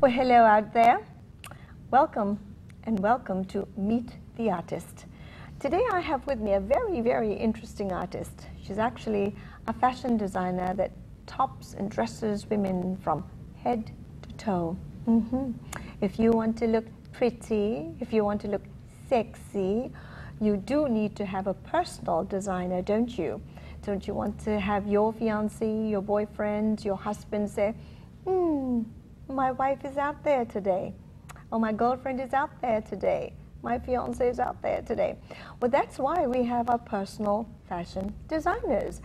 Well, hello out there. Welcome and welcome to Meet the Artist. Today I have with me a very, very interesting artist. She's actually a fashion designer that tops and dresses women from head to toe. If you want to look pretty, if you want to look sexy, you do need to have a personal designer, don't you? Don't you want to have your fiancé, your boyfriend, your husband say, my wife is out there today, or my girlfriend is out there today, my fiancé is out there today. Well, that's why we have our personal fashion designers.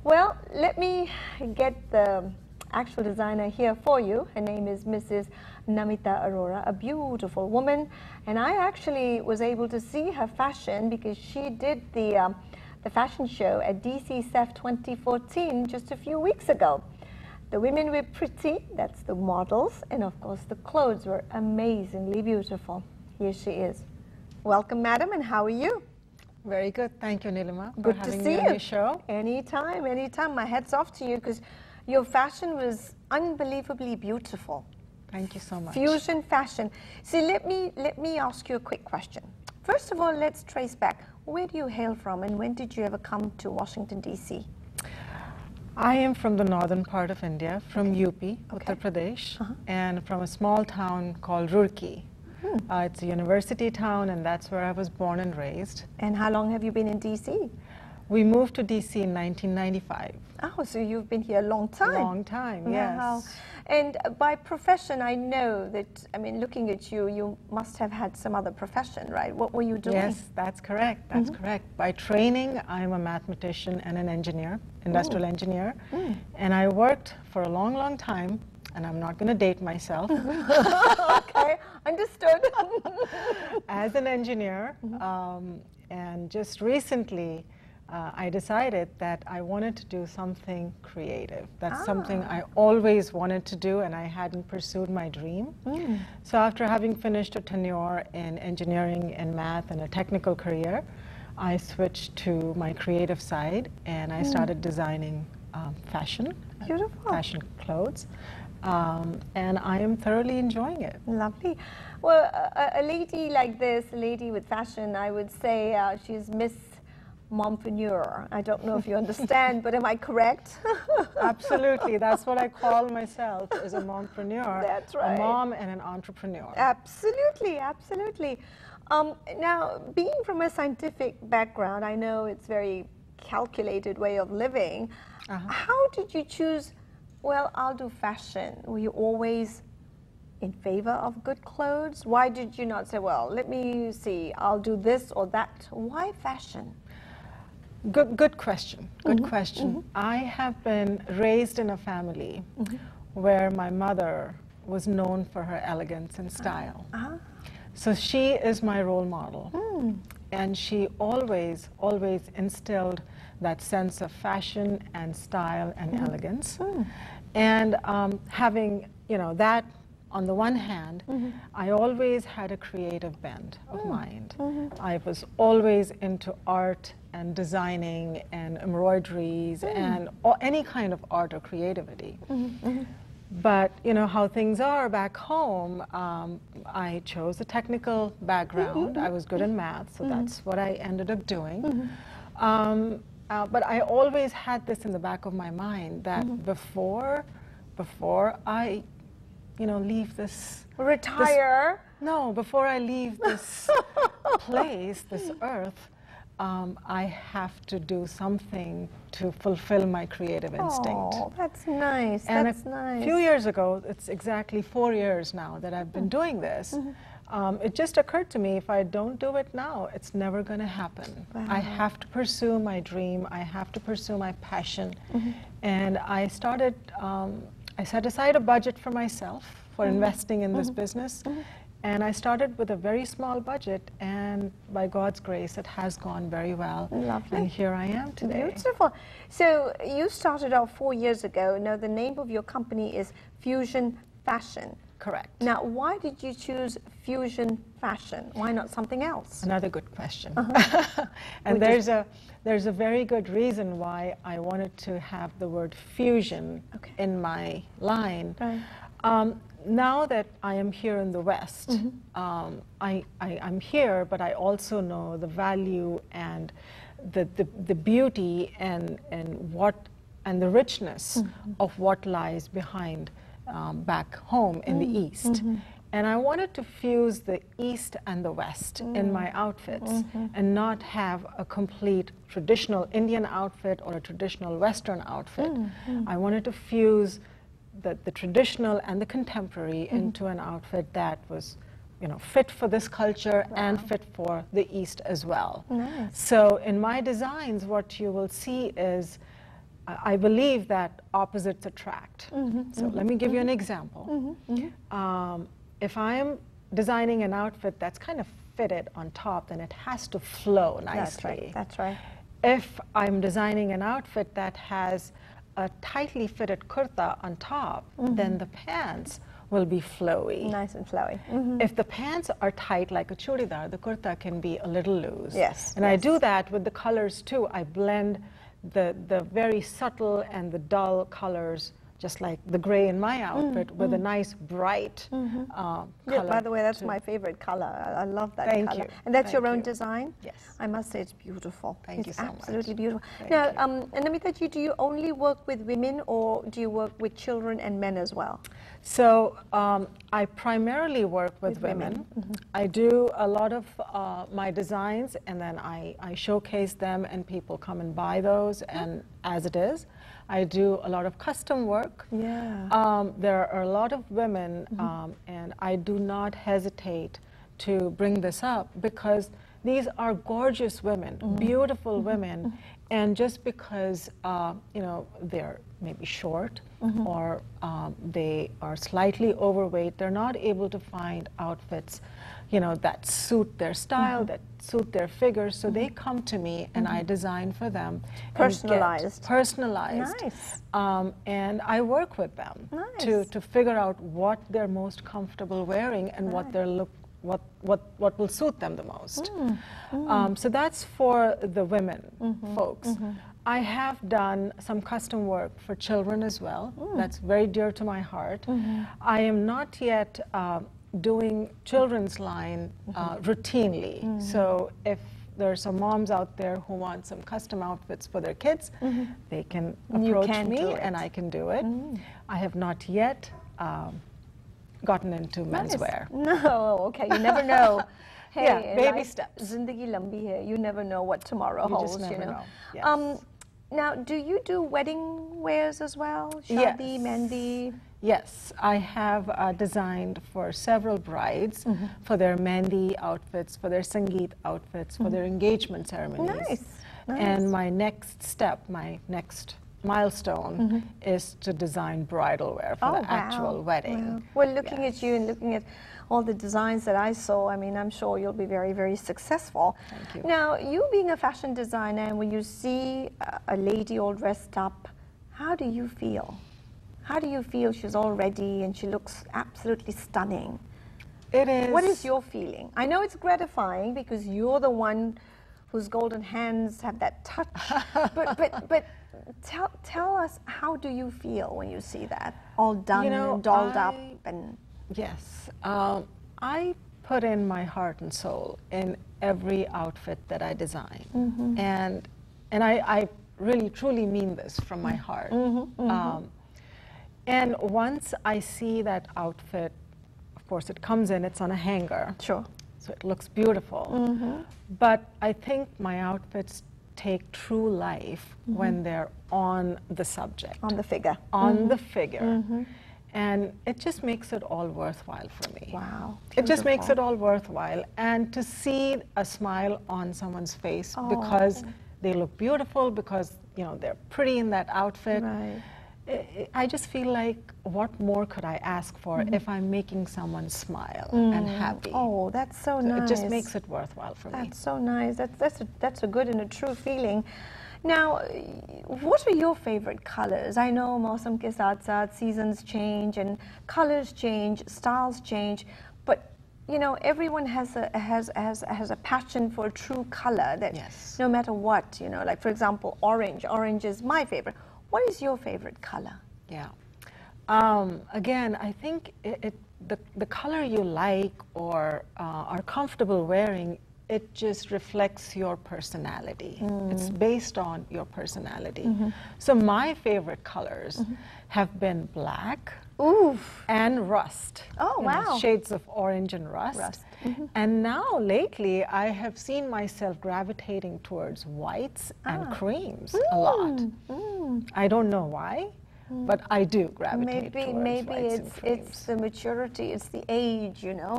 Well, let me get the actual designer here for you. Her name is Mrs. Namita Arora, a beautiful woman, and I actually was able to see her fashion because she did the fashion show at DC CEF 2014 just a few weeks ago. The women were pretty, that's the models, and of course the clothes were amazingly beautiful. Here she is. Welcome, madam, and how are you? Very good. Thank you, Nilima, for Good to having see me you. on your show. Anytime, anytime. My hat's off to you because your fashion was unbelievably beautiful. Thank you so much. Fusion fashion. So let me ask you a quick question. First of all, let's trace back. Where do you hail from, and when did you ever come to Washington, D.C.? I am from the northern part of India, from UP, Uttar Pradesh, and from a small town called Roorkee. It's a university town, and that's where I was born and raised. And how long have you been in D.C.? We moved to D.C. in 1995. Oh, so you've been here a long time. Long time, yes. Wow. And by profession, I know that, I mean, looking at you, you must have had some other profession, right? What were you doing? Yes, that's correct. That's correct. By training, I'm a mathematician and an engineer, industrial engineer. And I worked for a long, long time, and I'm not going to date myself. Okay, understood. As an engineer, and just recently, I decided that I wanted to do something creative. That's something I always wanted to do, and I hadn't pursued my dream. So after having finished a tenure in engineering and math and a technical career, I switched to my creative side, and I started designing fashion, fashion clothes, and I am thoroughly enjoying it. Lovely. Well, a lady like this, a lady with fashion, I would say she's Miss Mompreneur. I don't know if you understand, but am I correct? Absolutely. That's what I call myself, as a mompreneur. That's right. A mom and an entrepreneur. Absolutely, absolutely. Now, being from a scientific background, I know it's very calculated way of living. How did you choose, well, I'll do fashion? Were you always in favor of good clothes? Why did you not say, well, let me see, I'll do this or that? Why fashion? Good question. Good question. I have been raised in a family where my mother was known for her elegance and style. So she is my role model. And she always, always instilled that sense of fashion and style and elegance. And having, that on the one hand, I always had a creative bent of mind. I was always into art and designing and embroideries and any kind of art or creativity. But how things are back home, I chose a technical background. I was good in math, so that's what I ended up doing. But I always had this in the back of my mind that before I leave this... Retire? Before I leave this place, this earth, I have to do something to fulfill my creative instinct. Oh, that's nice. And that's nice. A few years ago, it's exactly 4 years now that I've been doing this, it just occurred to me, if I don't do it now, it's never going to happen. I have to pursue my dream. I have to pursue my passion. And I started... I set aside a budget for myself for investing in this business, and I started with a very small budget, and by God's grace, it has gone very well. Lovely. And here I am today. Beautiful. So you started off 4 years ago. Now the name of your company is Fusion Fashion. Correct. Now, why did you choose Fusion Fashion? Why not something else? Another good question. And there's a very good reason why I wanted to have the word fusion in my line. now that I am here in the West, I'm here, but I also know the value and the beauty and the richness of what lies behind back home in the East. And I wanted to fuse the East and the West in my outfits and not have a complete traditional Indian outfit or a traditional Western outfit. I wanted to fuse the traditional and the contemporary into an outfit that was, you know, fit for this culture and fit for the East as well. Nice. So in my designs, what you will see is, I believe that opposites attract. So let me give you an example. If I'm designing an outfit that's kind of fitted on top, then it has to flow nicely. That's right. That's right. If I'm designing an outfit that has a tightly fitted kurta on top, then the pants will be flowy. Nice and flowy. If the pants are tight like a churidar, the kurta can be a little loose. Yes. And I do that with the colors too. I blend the very subtle and the dull colors, just like the gray in my outfit, with a nice bright color. Yeah, by the way, that's my favorite color. I love that Thank color. you. And that's Thank your own you. design? Yes. I must say it's beautiful. Thank you so much. Absolutely beautiful. Thank now, you. and Namita, do you only work with women or do you work with children and men as well? So I primarily work with women. I do a lot of my designs, and then I showcase them and people come and buy those, and as it is. I do a lot of custom work. Yeah. There are a lot of women, and I do not hesitate to bring this up because these are gorgeous women, beautiful women, and just because you know, they're maybe short or they are slightly overweight, they're not able to find outfits, you know, that suit their style, that suit their figure, so they come to me and I design for them. Personalized. Personalized. Nice. And I work with them to figure out what they're most comfortable wearing and what their look, what will suit them the most. So that's for the women folks. I have done some custom work for children as well. That's very dear to my heart. I am not yet doing children's line routinely. So if there's some moms out there who want some custom outfits for their kids, they can approach me and I can do it. I have not yet gotten into menswear. No, okay, you never know. Hey, Yeah, baby steps. Zindagi lambi hai. You never know what tomorrow holds, just never you know. know. Yes. Now, do you do wedding wears as well? Shadi, Yes. mehndi? Yes, I have designed for several brides for their mehndi outfits, for their sangeet outfits, for their engagement ceremonies. Nice, nice. And my next step, my next milestone is to design bridal wear for the actual wedding. Wow. Well, looking at you and looking at all the designs that I saw, I mean, I'm sure you'll be very, very successful. Thank you. Now, you being a fashion designer, and when you see a lady all dressed up, how do you feel? How do you feel she's all ready and she looks absolutely stunning? It is. What is your feeling? I know it's gratifying because you're the one whose golden hands have that touch, but tell us, how do you feel when you see that all done and dolled up? And yes, I put in my heart and soul in every outfit that I design, and I really truly mean this from my heart. And once I see that outfit, of course it comes in, it's on a hanger. Sure. So it looks beautiful. But I think my outfits take true life when they're on the subject. On the figure. On the figure. And it just makes it all worthwhile for me. Wow. It just makes beautiful. it all worthwhile. And to see a smile on someone's face because they look beautiful, because you know they're pretty in that outfit. Right. I just feel like, what more could I ask for if I'm making someone smile and happy? Oh, that's so nice. It just makes it worthwhile for me. That's so nice. That's a good and a true feeling. Now, what are your favorite colors? I know mausam ke saath saath seasons change and colors change, styles change, but you know everyone has a passion for a true color that no matter what, you know, like for example orange. Orange is my favorite. What is your favorite color? Yeah. Again, I think the color you like or are comfortable wearing, it just reflects your personality. It's based on your personality. So my favorite colors have been black and rust. Oh, wow. Shades of orange and rust. And now lately I have seen myself gravitating towards whites and creams a lot. I don't know why, but I do gravitate towards whites and creams. It's the maturity, it's the age, you know.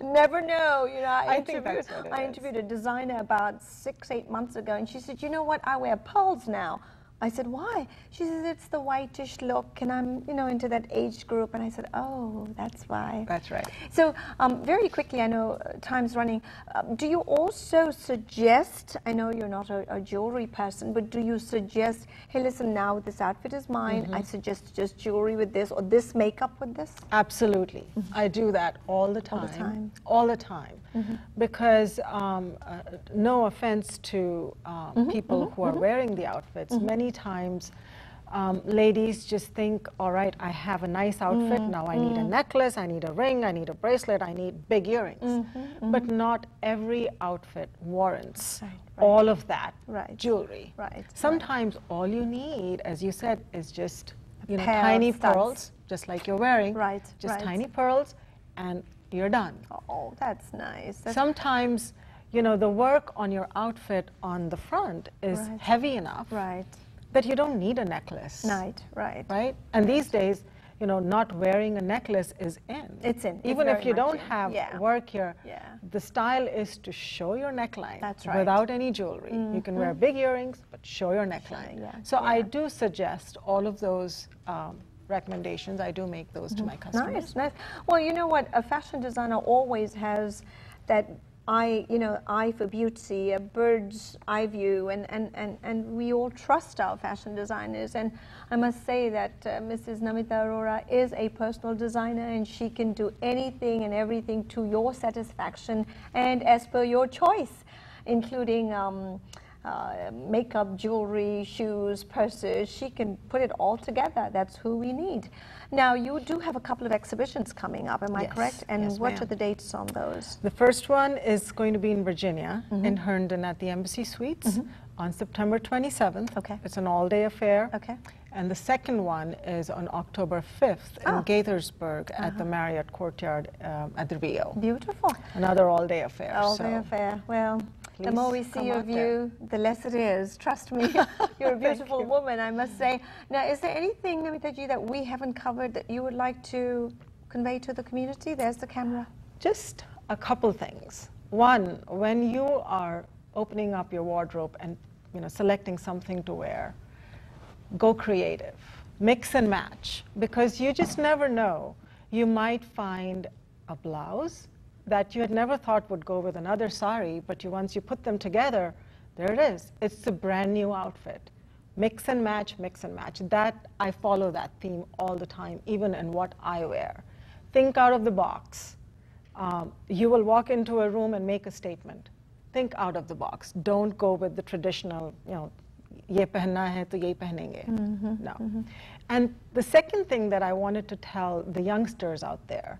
Never know, you know. I interviewed a designer about 6-8 months ago, and she said, you know what, I wear pearls now. I said, why? She says, it's the whitish look, and I'm, you know, into that age group. And I said, oh, that's why. That's right. So very quickly, I know time's running. Do you also suggest, I know you're not a jewelry person, but do you suggest, hey, listen, now this outfit is mine. I suggest just jewelry with this or this makeup with this? Absolutely. I do that all the time. All the time. Because no offense to people who are wearing the outfits, many times ladies just think, all right, I have a nice outfit, now I need a necklace, I need a ring, I need a bracelet, I need big earrings. But not every outfit warrants all of that jewelry. Sometimes all you need, as you said, is just tiny pearls, just like you're wearing, just tiny pearls, and you're done. Oh, that's nice. Sometimes, you know, the work on your outfit on the front is heavy enough that you don't need a necklace. Right? And these days, you know, not wearing a necklace is in. It's in. Even if you don't have work here, the style is to show your neckline without any jewelry. You can wear big earrings, but show your neckline. So I do suggest all of those recommendations. I do make those to my customers. Nice. Well, you know what? A fashion designer always has that eye for beauty, a bird's eye view, and we all trust our fashion designers. And I must say that Mrs. Namita Arora is a personal designer, and she can do anything and everything to your satisfaction and as per your choice, including makeup, jewelry, shoes, purses. She can put it all together. That's who we need. Now, you do have a couple of exhibitions coming up, am I correct? And what are the dates on those? The first one is going to be in Virginia, in Herndon at the Embassy Suites on September 27th. It's an all-day affair. And the second one is on October 5th in Gaithersburg at the Marriott Courtyard at the Rio. Beautiful. Another all-day affair. All-day affair. Well, the more we see of you, the less it is. Trust me, you're a beautiful woman, I must say. Now, is there anything, Namita, that we haven't covered that you would like to convey to the community? There's the camera. Just a couple things. One, when you are opening up your wardrobe and selecting something to wear, go creative. Mix and match, because you just never know. You might find a blouse that you had never thought would go with another sari, but once you put them together, there it is. It's a brand new outfit. Mix and match, mix and match. That, I follow that theme all the time, even in what I wear. Think out of the box. You will walk into a room and make a statement. Think out of the box. Don't go with the traditional, ye pehenna hai to ye pehnenge. No. And the second thing that I wanted to tell the youngsters out there,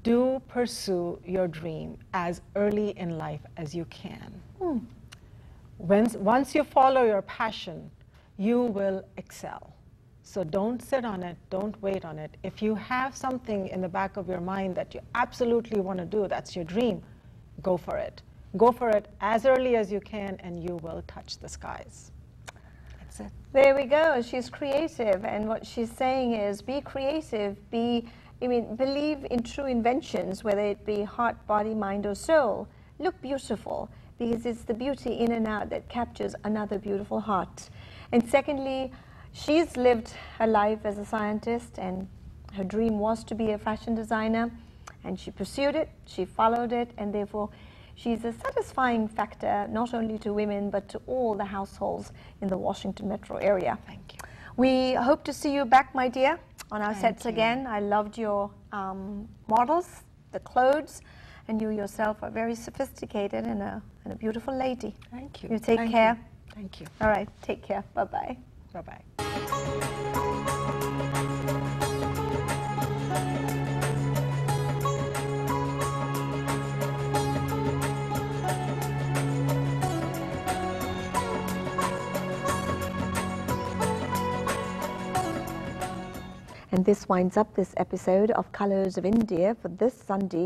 do pursue your dream as early in life as you can. Once you follow your passion, you will excel. So don't sit on it, don't wait on it. If you have something in the back of your mind that you absolutely want to do, that's your dream, go for it. Go for it as early as you can, and you will touch the skies. That's it. There we go. She's creative, and what she's saying is be creative, believe in true inventions, whether it be heart, body, mind, or soul. Look beautiful, because it's the beauty in and out that captures another beautiful heart. And secondly, she's lived her life as a scientist, and her dream was to be a fashion designer, and she pursued it, she followed it, and therefore she's a satisfying factor not only to women but to all the households in the Washington metro area. Thank you. We hope to see you back, my dear, on our sets again. I loved your models, the clothes, and you yourself are very sophisticated and a beautiful lady. Thank you. You take care. Thank you. All right, take care. Bye-bye. Bye-bye. And this winds up this episode of Colors of India for this Sunday.